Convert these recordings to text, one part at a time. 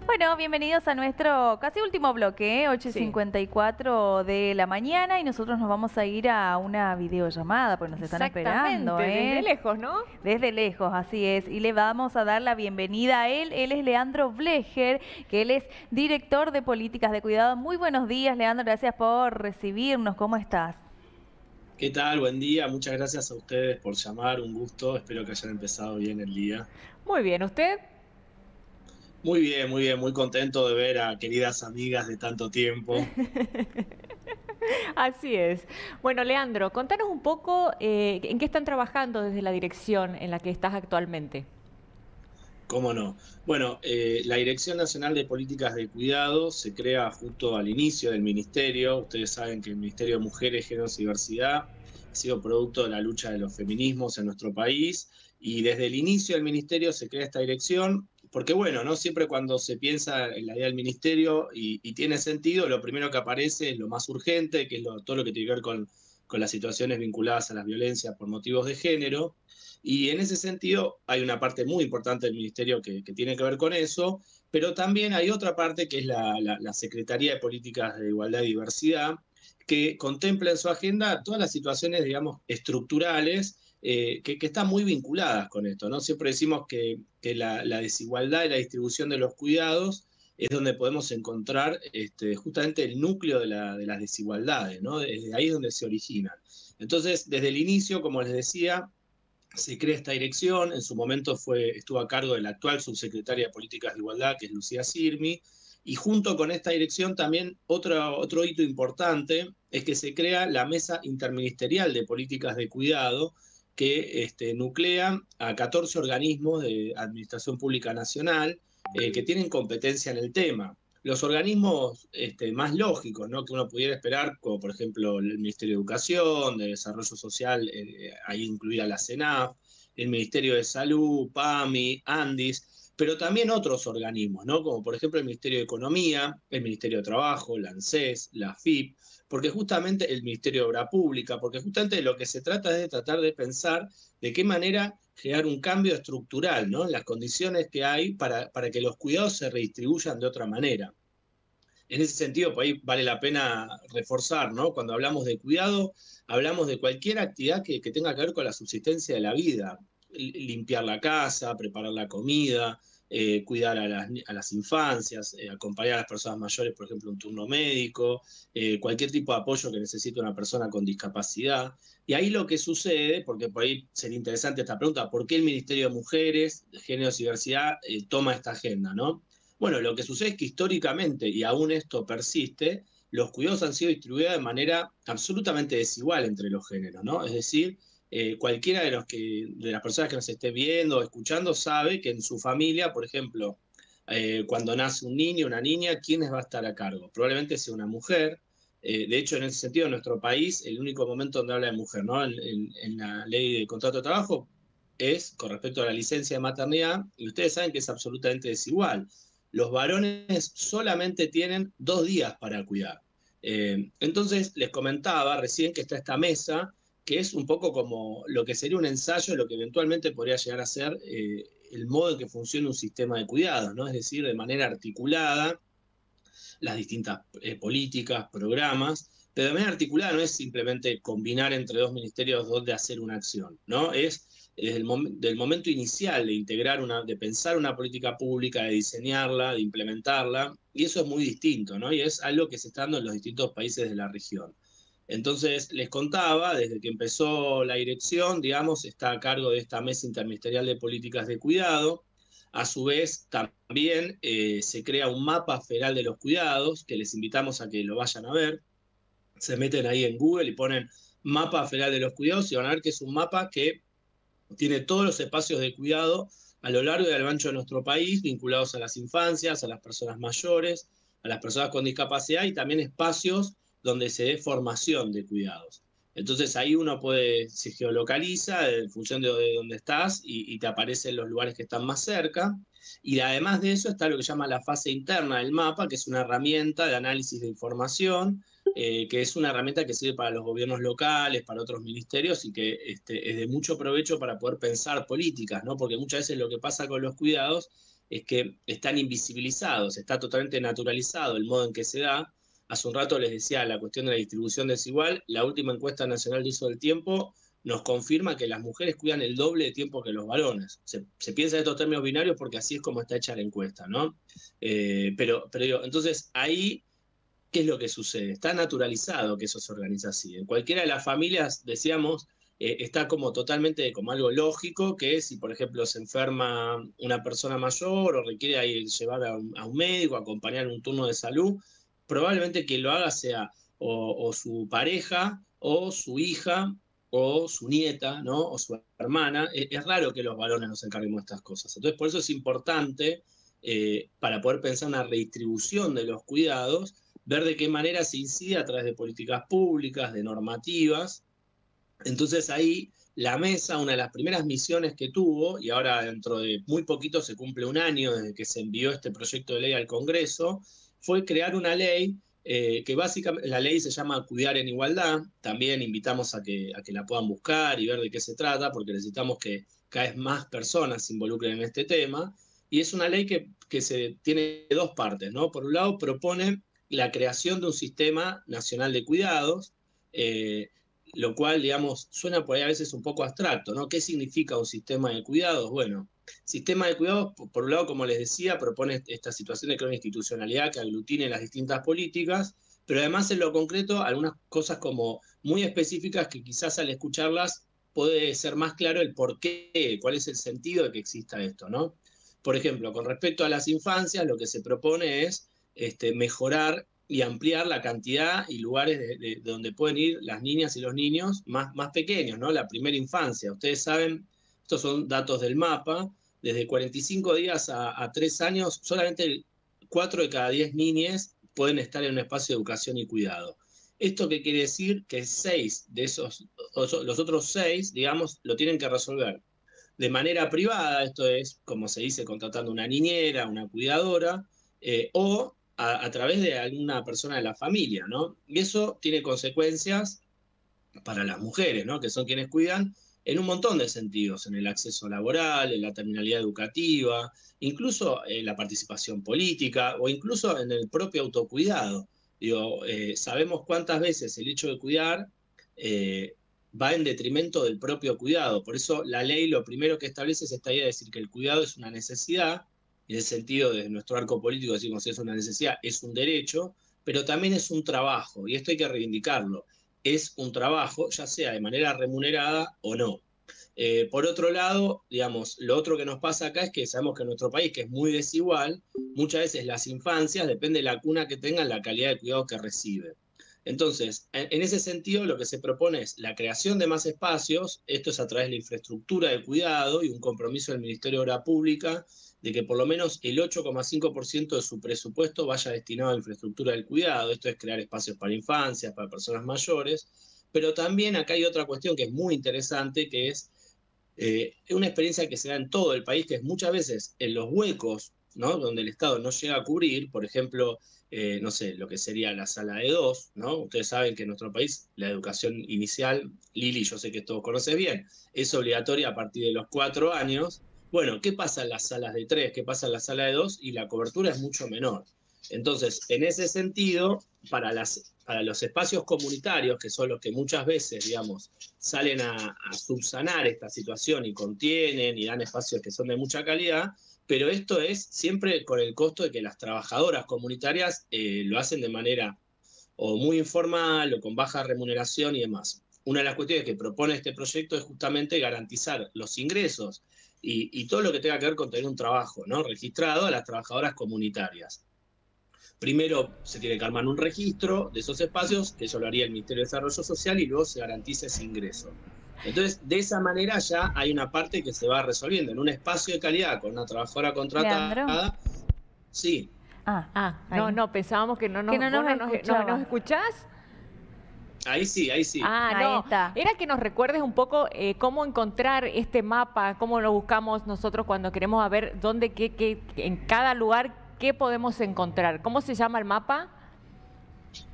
Bueno, bienvenidos a nuestro casi último bloque, ¿eh? ocho y Sí, 54 de la mañana y nosotros nos vamos a ir a una videollamada porque nos están esperando, exactamente, desde ¿eh? lejos, ¿no? Desde lejos, así es. Y le vamos a dar la bienvenida a él. Él es Leandro Blecher, que él es director de políticas de cuidado. Muy buenos días, Leandro. Gracias por recibirnos. ¿Cómo estás? ¿Qué tal? Buen día. Muchas gracias a ustedes por llamar. Un gusto. Espero que hayan empezado bien el día. Muy bien, ¿usted? Muy bien, muy bien. Muy contento de ver a queridas amigas de tanto tiempo. Así es. Bueno, Leandro, contanos un poco en qué están trabajando desde la dirección en la que estás actualmente. ¿Cómo no? Bueno, la Dirección Nacional de Políticas de Cuidado se crea justo al inicio del ministerio. Ustedes saben que el Ministerio de Mujeres, Géneros y Diversidad ha sido producto de la lucha de los feminismos en nuestro país. Y desde el inicio del ministerio se crea esta dirección, porque bueno, no siempre cuando se piensa en la idea del ministerio y tiene sentido, lo primero que aparece es lo más urgente, que es todo lo que tiene que ver con las situaciones vinculadas a las violencias por motivos de género. Y en ese sentido hay una parte muy importante del ministerio que tiene que ver con eso, pero también hay otra parte que es la Secretaría de Políticas de Igualdad y Diversidad, que contempla en su agenda todas las situaciones, digamos, estructurales que están muy vinculadas con esto, ¿no? Siempre decimos que la desigualdad y la distribución de los cuidados es donde podemos encontrar justamente el núcleo de las desigualdades, ¿no? Desde ahí es donde se originan. Entonces, desde el inicio, como les decía, se crea esta dirección. En su momento estuvo a cargo de la actual subsecretaria de Políticas de Igualdad, que es Lucía Sirmi, y junto con esta dirección también otro hito importante es que se crea la Mesa Interministerial de Políticas de Cuidado, que nuclea a 14 organismos de Administración Pública Nacional que tienen competencia en el tema. Los organismos más lógicos, ¿no?, que uno pudiera esperar, como por ejemplo el Ministerio de Educación, de Desarrollo Social, ahí incluida la CENAF, el Ministerio de Salud, PAMI, ANDIS, pero también otros organismos, ¿no?, como por ejemplo el Ministerio de Economía, el Ministerio de Trabajo, la ANSES, la AFIP, porque justamente el Ministerio de Obra Pública, porque justamente de lo que se trata es de tratar de pensar de qué manera generar un cambio estructural, ¿no?, en las condiciones que hay para que los cuidados se redistribuyan de otra manera. En ese sentido, por ahí vale la pena reforzar, ¿no? Cuando hablamos de cuidado, hablamos de cualquier actividad que tenga que ver con la subsistencia de la vida. Limpiar la casa, preparar la comida, cuidar a las infancias, acompañar a las personas mayores, por ejemplo, un turno médico, cualquier tipo de apoyo que necesite una persona con discapacidad. Y ahí lo que sucede, porque por ahí sería interesante esta pregunta, ¿por qué el Ministerio de Mujeres, Géneros y Diversidad toma esta agenda, ¿no? Bueno, lo que sucede es que históricamente, y aún esto persiste, los cuidados han sido distribuidos de manera absolutamente desigual entre los géneros, ¿no? Es decir, cualquiera de las personas que nos esté viendo o escuchando sabe que en su familia, por ejemplo, cuando nace un niño o una niña, ¿quiénes va a estar a cargo? Probablemente sea una mujer. De hecho, en ese sentido, en nuestro país, el único momento donde habla de mujer, ¿no?, en la ley de contrato de trabajo es con respecto a la licencia de maternidad, y ustedes saben que es absolutamente desigual. Los varones solamente tienen 2 días para cuidar. Entonces, les comentaba recién que está esta mesa, que es un poco como lo que sería un ensayo de lo que eventualmente podría llegar a ser el modo en que funciona un sistema de cuidados, ¿no? Es decir, de manera articulada, las distintas políticas, programas, pero de manera articulada no es simplemente combinar entre dos ministerios donde hacer una acción, ¿no? Es desde del momento inicial de de pensar una política pública, de diseñarla, de implementarla, y eso es muy distinto, ¿no? Y es algo que se está dando en los distintos países de la región. Entonces, les contaba, desde que empezó la dirección, digamos, está a cargo de esta mesa interministerial de políticas de cuidado. A su vez, también se crea un mapa federal de los cuidados, que les invitamos a que lo vayan a ver. Se meten ahí en Google y ponen mapa federal de los cuidados y van a ver que es un mapa que tiene todos los espacios de cuidado a lo largo y a lo ancho de nuestro país, vinculados a las infancias, a las personas mayores, a las personas con discapacidad y también espacios donde se dé formación de cuidados. Entonces ahí uno se geolocaliza en función de dónde estás y te aparecen los lugares que están más cerca. Y además de eso está lo que se llama la fase interna del mapa, que es una herramienta de análisis de información, que es una herramienta que sirve para los gobiernos locales, para otros ministerios y que es de mucho provecho para poder pensar políticas, ¿no? Porque muchas veces lo que pasa con los cuidados es que están invisibilizados, está totalmente naturalizado el modo en que se da. Hace un rato les decía la cuestión de la distribución desigual. La última encuesta nacional de uso del tiempo nos confirma que las mujeres cuidan el doble de tiempo que los varones. Se piensa en estos términos binarios porque así es como está hecha la encuesta, ¿no? Pero digo, entonces ahí, ¿qué es lo que sucede? Está naturalizado que eso se organiza así. En cualquiera de las familias, decíamos, está como totalmente como algo lógico, que si, por ejemplo, se enferma una persona mayor o requiere llevar a un médico, acompañar en un turno de salud, probablemente quien lo haga sea o su pareja o su hija o su nieta, ¿no? O su hermana. Es raro que los varones nos encarguemos de estas cosas. Entonces, por eso es importante, para poder pensar una redistribución de los cuidados, ver de qué manera se incide a través de políticas públicas, de normativas. Entonces ahí la mesa, una de las primeras misiones que tuvo, y ahora dentro de muy poquito se cumple un año desde que se envió este proyecto de ley al Congreso, fue crear una ley que básicamente, la ley se llama Cuidar en Igualdad. También invitamos a que la puedan buscar y ver de qué se trata, porque necesitamos que cada vez más personas se involucren en este tema. Y es una ley que tiene dos partes, ¿no? Por un lado, propone la creación de un sistema nacional de cuidados, lo cual, digamos, suena por ahí a veces un poco abstracto, ¿no? ¿Qué significa un sistema de cuidados? Bueno, sistema de cuidados, por un lado, como les decía, propone esta situación de crear una institucionalidad que aglutine las distintas políticas, pero además en lo concreto algunas cosas como muy específicas que quizás al escucharlas puede ser más claro el por qué, cuál es el sentido de que exista esto, ¿no? Por ejemplo, con respecto a las infancias, lo que se propone es mejorar y ampliar la cantidad y lugares de donde pueden ir las niñas y los niños más pequeños, ¿no? La primera infancia. Ustedes saben, estos son datos del MAPA, desde 45 días a 3 años, solamente 4 de cada 10 niñas pueden estar en un espacio de educación y cuidado. ¿Esto qué quiere decir? Que 6 de esos, los otros 6, digamos, lo tienen que resolver de manera privada, esto es, como se dice, contratando una niñera, una cuidadora, o a través de alguna persona de la familia, ¿no? Y eso tiene consecuencias para las mujeres, ¿no? Que son quienes cuidan, en un montón de sentidos, en el acceso laboral, en la terminalidad educativa, incluso en la participación política o incluso en el propio autocuidado. Digo, sabemos cuántas veces el hecho de cuidar va en detrimento del propio cuidado. Por eso la ley lo primero que establece es esta idea de decir que el cuidado es una necesidad. En el sentido de nuestro arco político decimos que es una necesidad, es un derecho, pero también es un trabajo, y esto hay que reivindicarlo. Es un trabajo, ya sea de manera remunerada o no. Por otro lado, digamos, lo otro que nos pasa acá es que sabemos que en nuestro país, que es muy desigual, muchas veces las infancias, depende de la cuna que tengan, la calidad de cuidado que reciben. Entonces, en ese sentido, lo que se propone es la creación de más espacios. Esto es a través de la infraestructura de cuidado y un compromiso del Ministerio de Obra Pública de que por lo menos el 8,5% de su presupuesto vaya destinado a infraestructura del cuidado. Esto es crear espacios para infancias, para personas mayores. Pero también acá hay otra cuestión que es muy interesante, que es una experiencia que se da en todo el país, que es muchas veces en los huecos, ¿no? Donde el Estado no llega a cubrir, por ejemplo, no sé, lo que sería la sala de 2, ¿no? Ustedes saben que en nuestro país la educación inicial, Lili, yo sé que todos conocen bien, es obligatoria a partir de los 4 años. Bueno, ¿qué pasa en las salas de 3? ¿Qué pasa en la sala de 2? Y la cobertura es mucho menor. Entonces, en ese sentido, para los espacios comunitarios, que son los que muchas veces, digamos, salen a subsanar esta situación y contienen y dan espacios que son de mucha calidad, pero esto es siempre con el costo de que las trabajadoras comunitarias lo hacen de manera o muy informal o con baja remuneración y demás. Una de las cuestiones que propone este proyecto es justamente garantizar los ingresos y todo lo que tenga que ver con tener un trabajo, ¿no? Registrado a las trabajadoras comunitarias. Primero se tiene que armar un registro de esos espacios, que eso lo haría el Ministerio de Desarrollo Social, y luego se garantiza ese ingreso. Entonces, de esa manera ya hay una parte que se va resolviendo. En un espacio de calidad con una trabajadora contratada. Leandro. Sí. No, pensábamos que no nos escuchás. Ahí sí. No, está. Era que nos recuerdes un poco cómo encontrar este mapa, cómo lo buscamos nosotros cuando queremos saber dónde, en cada lugar, qué podemos encontrar. ¿Cómo se llama el mapa?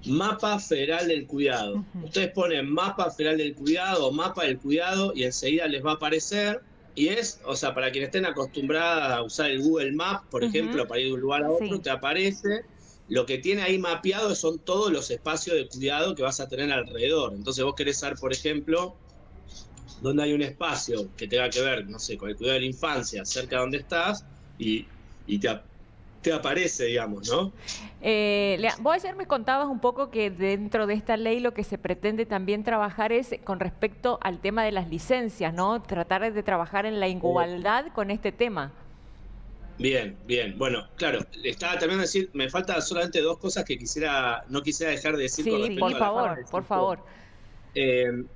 Mapa Federal del Cuidado. Ustedes ponen Mapa Federal del Cuidado o Mapa del Cuidado y enseguida les va a aparecer. Y es, o sea, para quienes estén acostumbradas a usar el Google Maps, por ejemplo, para ir de un lugar a otro, Sí. te aparece, lo que tiene ahí mapeado son todos los espacios de cuidado que vas a tener alrededor. Entonces vos querés saber, por ejemplo, dónde hay un espacio que tenga que ver, no sé, con el cuidado de la infancia, cerca de donde estás, y te aparece, digamos, ¿no? Vos ayer me contabas un poco que dentro de esta ley lo que se pretende también trabajar es con respecto al tema de las licencias, ¿no? Tratar de trabajar en la igualdad con este tema. Bien, bien. Bueno, claro, estaba también decir, me faltan solamente dos cosas que no quisiera dejar de decir con Sí, respecto por a la favor, forma del por sistema. favor.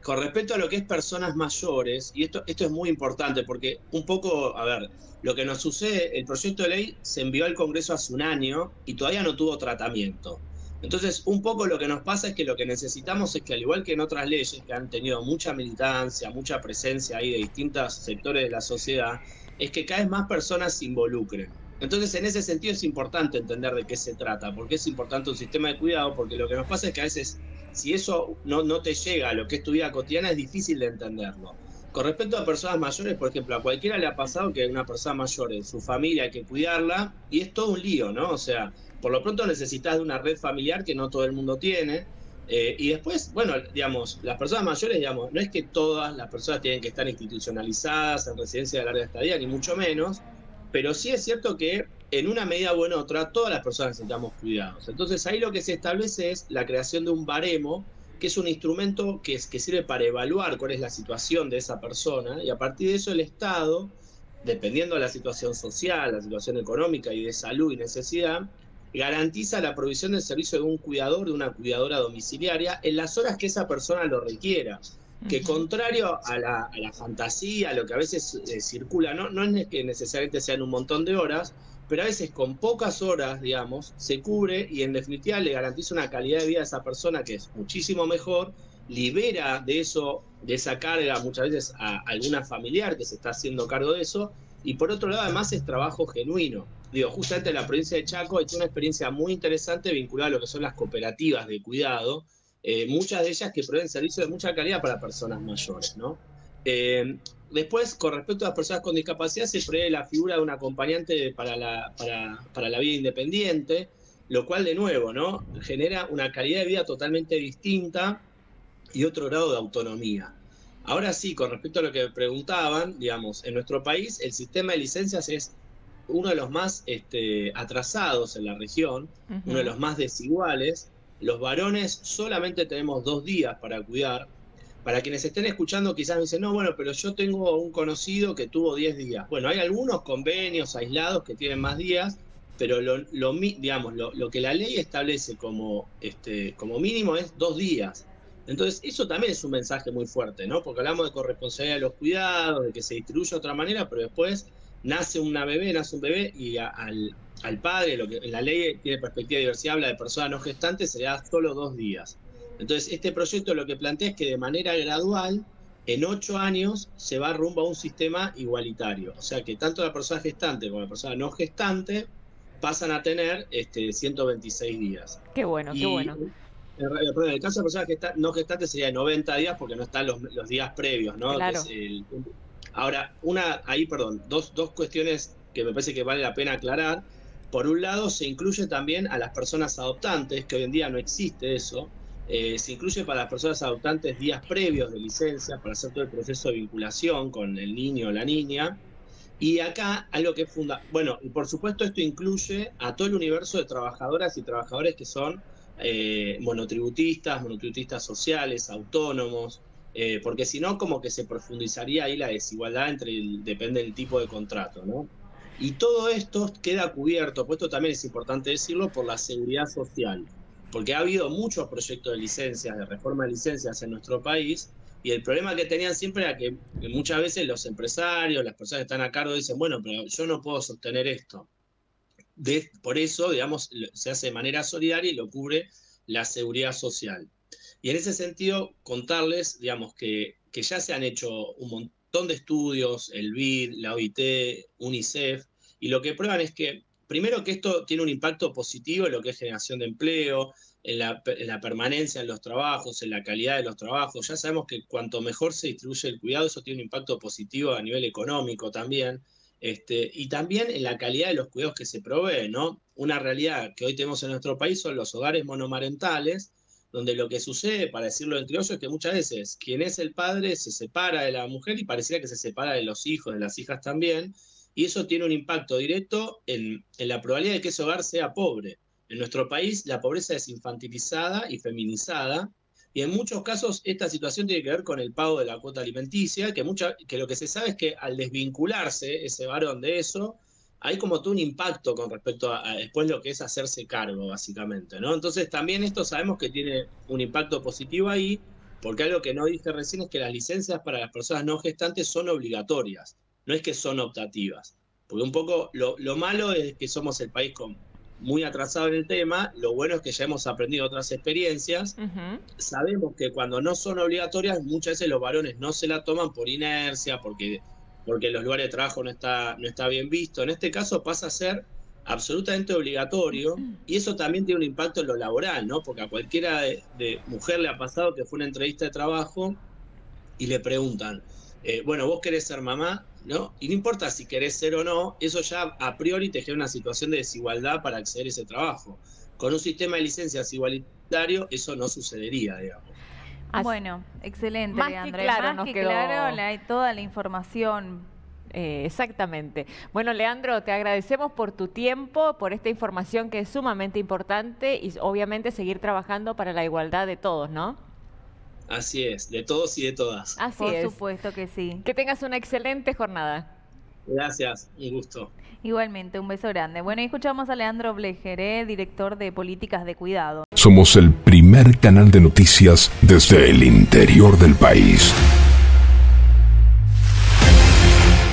Con respecto a lo que es personas mayores, y esto es muy importante porque un poco, a ver, lo que nos sucede, el proyecto de ley se envió al Congreso hace un año y todavía no tuvo tratamiento. Entonces, un poco lo que nos pasa es que lo que necesitamos es que, al igual que en otras leyes que han tenido mucha militancia, mucha presencia ahí de distintos sectores de la sociedad, es que cada vez más personas se involucren. Entonces, en ese sentido es importante entender de qué se trata, porque es importante un sistema de cuidado, porque lo que nos pasa es que a veces si eso no te llega a lo que es tu vida cotidiana, es difícil de entenderlo. Con respecto a personas mayores, por ejemplo, a cualquiera le ha pasado que una persona mayor en su familia hay que cuidarla y es todo un lío, ¿no? O sea, por lo pronto necesitas de una red familiar que no todo el mundo tiene. Y después, bueno, digamos, las personas mayores, digamos, no es que todas las personas tienen que estar institucionalizadas en residencia de larga estadía, ni mucho menos, pero sí es cierto que en una medida u en otra, todas las personas necesitamos cuidados. Entonces ahí lo que se establece es la creación de un baremo, que es un instrumento que sirve para evaluar cuál es la situación de esa persona, y a partir de eso el Estado, dependiendo de la situación social, la situación económica y de salud y necesidad, garantiza la provisión del servicio de un cuidador, de una cuidadora domiciliaria, en las horas que esa persona lo requiera. Que contrario a la fantasía, a lo que a veces circula, no es que necesariamente sean un montón de horas, pero a veces con pocas horas, digamos, se cubre y en definitiva le garantiza una calidad de vida a esa persona que es muchísimo mejor, libera de eso, de esa carga muchas veces a alguna familiar que se está haciendo cargo de eso, y por otro lado además es trabajo genuino. Digo, justamente en la provincia de Chaco hay una experiencia muy interesante vinculada a lo que son las cooperativas de cuidado, muchas de ellas que proveen servicios de mucha calidad para personas mayores, ¿no? Después, con respecto a las personas con discapacidad, se prevé la figura de un acompañante para la vida independiente, lo cual, de nuevo, ¿no? Genera una calidad de vida totalmente distinta y otro grado de autonomía. Ahora sí, con respecto a lo que me preguntaban, digamos, en nuestro país el sistema de licencias es uno de los más atrasados en la región, uno de los más desiguales. Los varones solamente tenemos 2 días para cuidar. Para quienes estén escuchando, quizás me dicen, no, bueno, pero yo tengo un conocido que tuvo 10 días. Bueno, hay algunos convenios aislados que tienen más días, pero digamos, lo que la ley establece como mínimo es 2 días. Entonces, eso también es un mensaje muy fuerte, ¿no? Porque hablamos de corresponsabilidad de los cuidados, de que se distribuye de otra manera, pero después nace un bebé y al padre, lo que en la ley tiene perspectiva de diversidad, habla de personas no gestantes, se le da solo 2 días. Entonces, este proyecto lo que plantea es que de manera gradual, en 8 años, se va rumbo a un sistema igualitario. O sea que tanto la persona gestante como la persona no gestante pasan a tener 126 días. Qué bueno, qué Y bueno. en el caso de personas no gestantes sería de 90 días porque no están los días previos, ¿no? Que Claro. es ahora, dos cuestiones que me parece que vale la pena aclarar. Por un lado, se incluye también a las personas adoptantes, que hoy en día no existe eso. Se incluye para las personas adoptantes días previos de licencia para hacer todo el proceso de vinculación con el niño o la niña. Y acá algo que es fundamental, bueno, y por supuesto esto incluye a todo el universo de trabajadoras y trabajadores que son monotributistas sociales, autónomos, porque si no como que se profundizaría ahí la desigualdad depende del tipo de contrato, ¿no? Y todo esto queda cubierto, pues esto también es importante decirlo, por la seguridad social, porque ha habido muchos proyectos de licencias, de reforma de licencias en nuestro país, y el problema que tenían siempre era que muchas veces los empresarios, las personas que están a cargo dicen, bueno, pero yo no puedo sostener esto. Por eso, digamos, se hace de manera solidaria y lo cubre la seguridad social. Y en ese sentido, contarles, digamos, que ya se han hecho un montón de estudios, el BID, la OIT, UNICEF, y lo que prueban es que primero que esto tiene un impacto positivo en lo que es generación de empleo, en la permanencia en los trabajos, en la calidad de los trabajos. Ya sabemos que cuanto mejor se distribuye el cuidado, eso tiene un impacto positivo a nivel económico también, y también en la calidad de los cuidados que se proveen, ¿no? Una realidad que hoy tenemos en nuestro país son los hogares monomarentales, donde lo que sucede, para decirlo entre ellos, es que muchas veces quien es el padre se separa de la mujer y pareciera que se separa de los hijos, de las hijas también, y eso tiene un impacto directo en la probabilidad de que ese hogar sea pobre. En nuestro país la pobreza es infantilizada y feminizada, y en muchos casos esta situación tiene que ver con el pago de la cuota alimenticia, que lo que se sabe es que al desvincularse ese varón de eso, hay como todo un impacto con respecto a después lo que es hacerse cargo, básicamente, ¿no? Entonces también esto sabemos que tiene un impacto positivo ahí, porque algo que no dije recién es que las licencias para las personas no gestantes son obligatorias, no es que son optativas. Porque un poco lo malo es que somos el país muy atrasado en el tema, lo bueno es que ya hemos aprendido otras experiencias. Sabemos que cuando no son obligatorias, muchas veces los varones no se la toman por inercia, porque en los lugares de trabajo no está bien visto. En este caso pasa a ser absolutamente obligatorio, y eso también tiene un impacto en lo laboral, ¿no? Porque a cualquiera de mujer le ha pasado que fue una entrevista de trabajo y le preguntan, bueno, ¿vos querés ser mamá? ¿No? Y no importa si querés ser o no, eso ya a priori te genera una situación de desigualdad para acceder a ese trabajo. Con un sistema de licencias igualitario, eso no sucedería, digamos. Bueno, excelente, más Leandro. que claro, más que claro toda la información. Exactamente. Bueno, Leandro, te agradecemos por tu tiempo, por esta información que es sumamente importante y obviamente seguir trabajando para la igualdad de todos, ¿no? Así es, de todos y de todas. Así es. Por supuesto que sí. Que tengas una excelente jornada. Gracias, un gusto. Igualmente, un beso grande. Bueno, y escuchamos a Leandro Blecher, director de Políticas de Cuidado. Somos el primer canal de noticias desde el interior del país.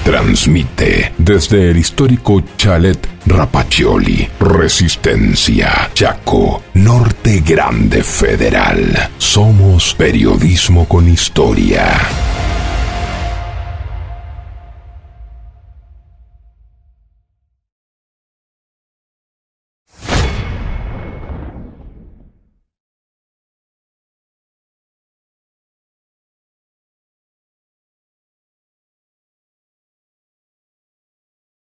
Transmite desde el histórico Chalet Rapaccioli, Resistencia, Chaco, Norte Grande Federal. Somos periodismo con historia.